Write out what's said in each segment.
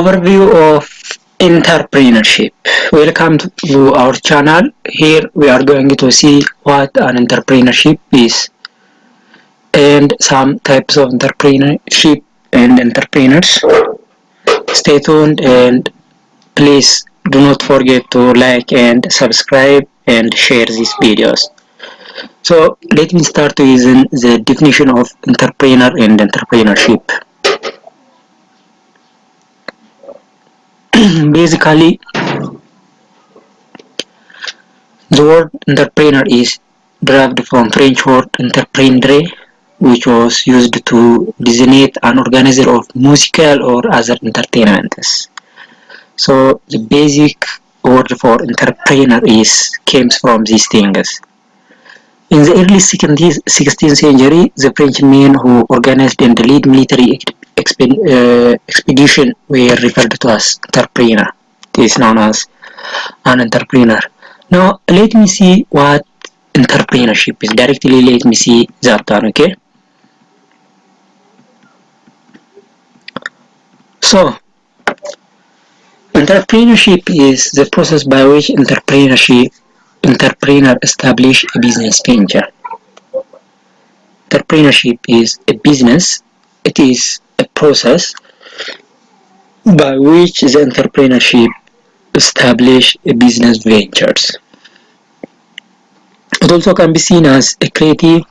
Overview of entrepreneurship. Welcome to our channel. Here we are going to see what an entrepreneurship is and some types of entrepreneurship and entrepreneurs. Stay tuned and please do not forget to like and subscribe and share these videos. So let me start with the definition of entrepreneur and entrepreneurship. Basically, the word entrepreneur is derived from French word entreprendre, which was used to designate an organizer of musical or other entertainments. So the basic word for entrepreneur comes from these things. In the early 16th century, the French men who organized and led military expedition were referred to as entrepreneur. It is known as an entrepreneur. Now let me see what entrepreneurship is. Directly let me see that one, okay? So entrepreneurship is the process by which entrepreneur establish a business venture. Entrepreneurship is a business. It is a process by which the entrepreneurship establish a business ventures. It also can be seen as a creative,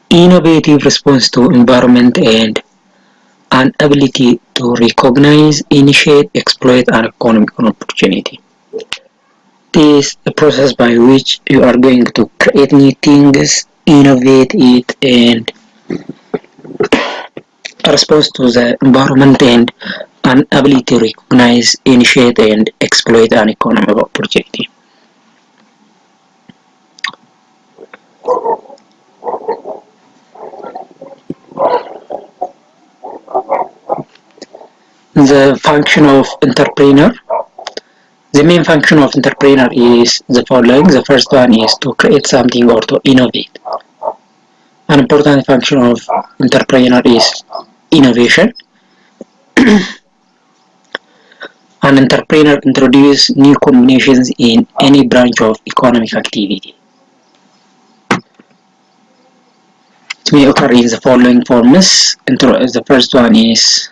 innovative response to environment and an ability to recognize, initiate, exploit an economic opportunity. It is a process by which you are going to create new things, innovate it, and respond to the environment and an ability to recognize, initiate, and exploit an economic opportunity. The function of entrepreneur. The main function of entrepreneur is the following. The first one is to create something or to innovate. An important function of entrepreneur is innovation. An entrepreneur introduces new combinations in any branch of economic activity. It may occur in the following forms. The first one is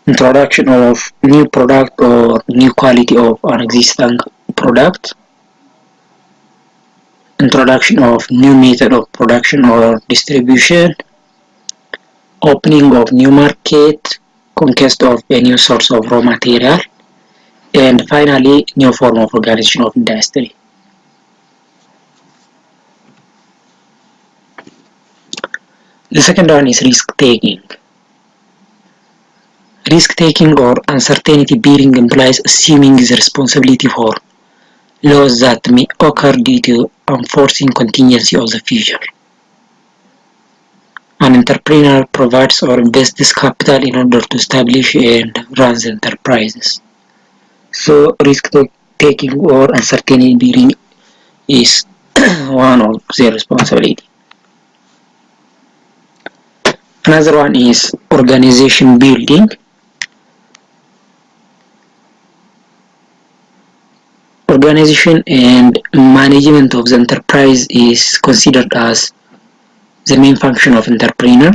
introduction of new product or new quality of an existing product, introduction of new method of production or distribution, opening of new market, conquest of a new source of raw material, and finally new form of organization of industry. The second one is risk taking. Risk-taking or uncertainty-bearing implies assuming the responsibility for loss that may occur due to unforeseen contingency of the future. An entrepreneur provides or invests capital in order to establish and run the enterprises. So risk-taking or uncertainty-bearing is one of their responsibility. Another one is organization building. Organization and management of the enterprise is considered as the main function of entrepreneur.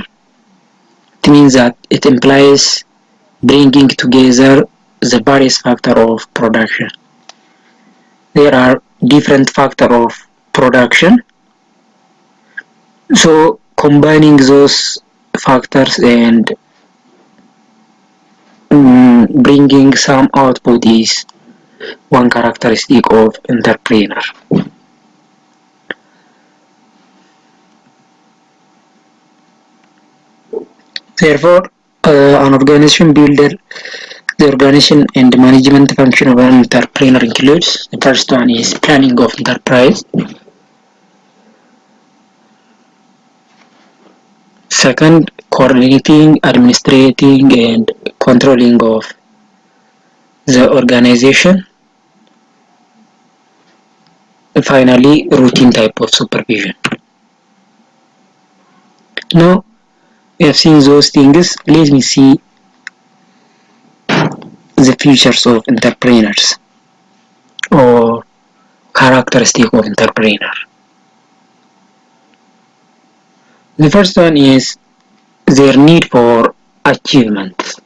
It means that it implies bringing together the various factors of production. There are different factors of production. So combining those factors and bringing some output is one characteristic of entrepreneur. Therefore, an organization builder, the organization and management function of an entrepreneur includes: the first one is planning of enterprise, second, coordinating, administrating, and controlling of the organization, and finally, routine type of supervision. Now we have seen those things. Let me see the features of entrepreneurs or characteristic of entrepreneur. The first one is their need for achievement.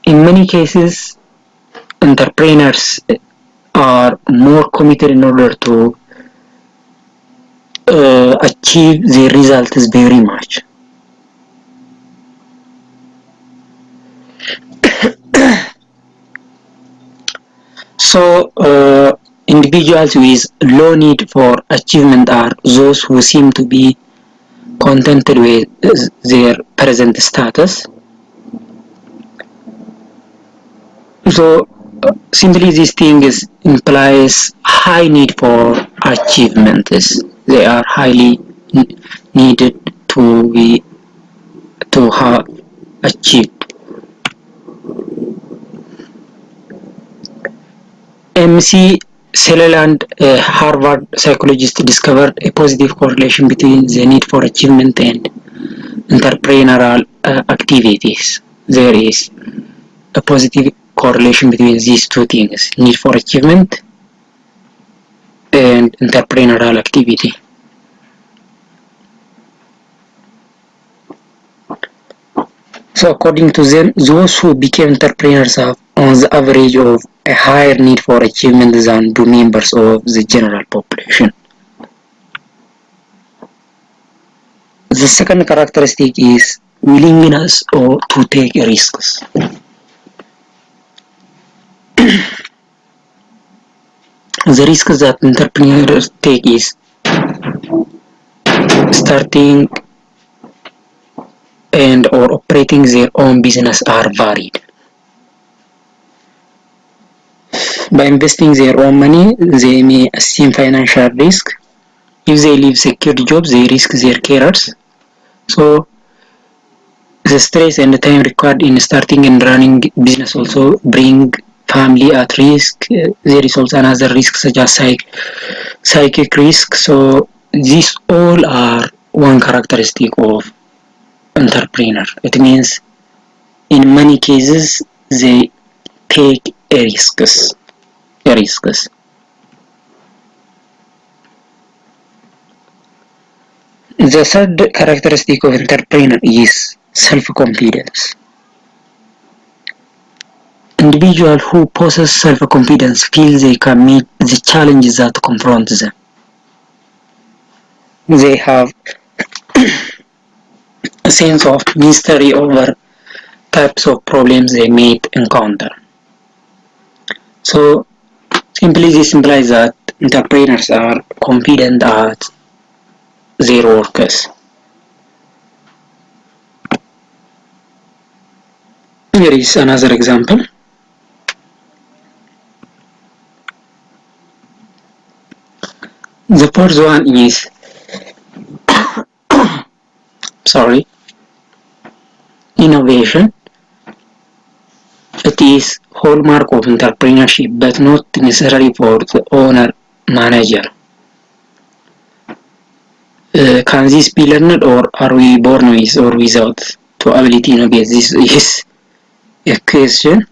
In many cases, entrepreneurs are more committed in order to achieve their results very much. So, individuals with low need for achievement are those who seem to be contented with their present status. So, simply this thing implies high need for achievements. They are highly needed to have achieved. McClelland, a Harvard psychologist, discovered a positive correlation between the need for achievement and entrepreneurial activities. There is a positive correlation between these two things, need for achievement and entrepreneurial activity. So according to them, those who became entrepreneurs have on the average of a higher need for achievement than do members of the general population. The second characteristic is willingness or to take risks. The risks that entrepreneurs take is starting and or operating their own business are varied. By investing their own money, they may assume financial risk. If they leave secure jobs, they risk their careers. So the stress and the time required in starting and running business also bring family at risk. There is also another risk such as psychic risk. So these all are one characteristic of entrepreneur. It means in many cases they take risks. The third characteristic of entrepreneur is self-confidence. Individuals who possess self-confidence feel they can meet the challenges that confront them. They have a sense of mystery over types of problems they may encounter. So simply this implies that entrepreneurs are confident at their workers. Here is another example. The first one is innovation. It is hallmark of entrepreneurship, but not necessarily for the owner manager. Can this be learned, or are we born with or without the ability to innovate? This is a question.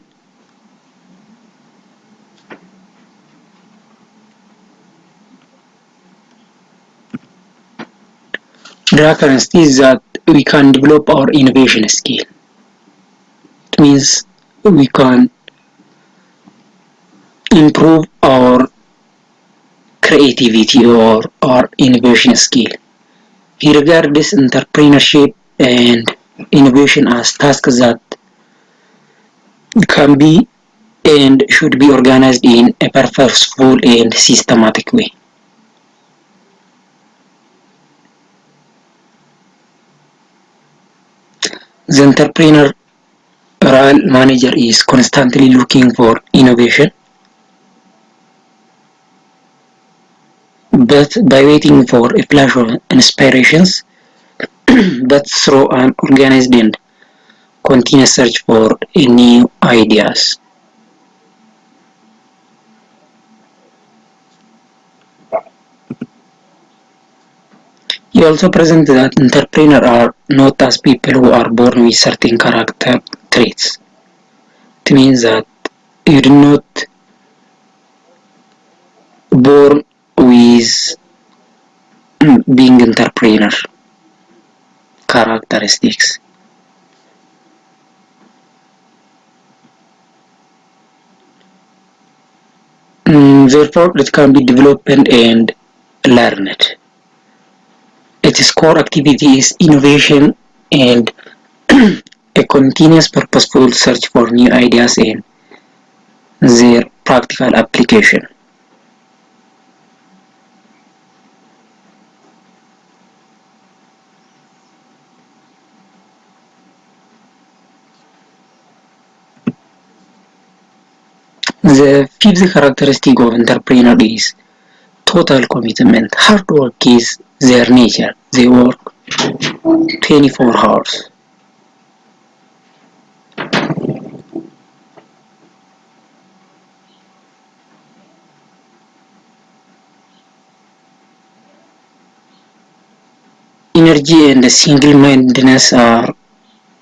The occurrence is that we can develop our innovation skill. It means we can improve our creativity or our innovation skill. He regards entrepreneurship and innovation as tasks that can be and should be organized in a purposeful and systematic way. The entrepreneurial manager is constantly looking for innovation, but by waiting for a flash of inspirations, but through an organized and continuous search for new ideas. He also presents that entrepreneurs are not as people who are born with certain character traits. It means that you're not born with being entrepreneur characteristics. Therefore, it can be developed and learned. Its core activity is innovation and a continuous purposeful search for new ideas and their practical application. The fifth characteristic of entrepreneur is total commitment. Hard work is their nature. They work 24 hours. Energy and single-mindedness are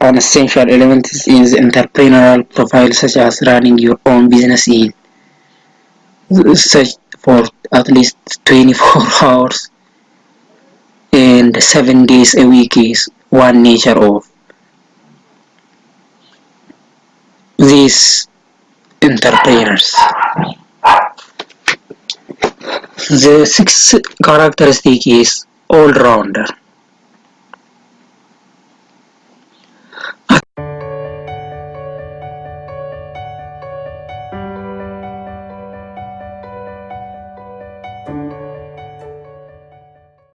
an essential elements in the entrepreneurial profile, such as running your own business in such for at least 24 hours and 7 days a week is one nature of these entrepreneurs. The sixth characteristic is all-rounder.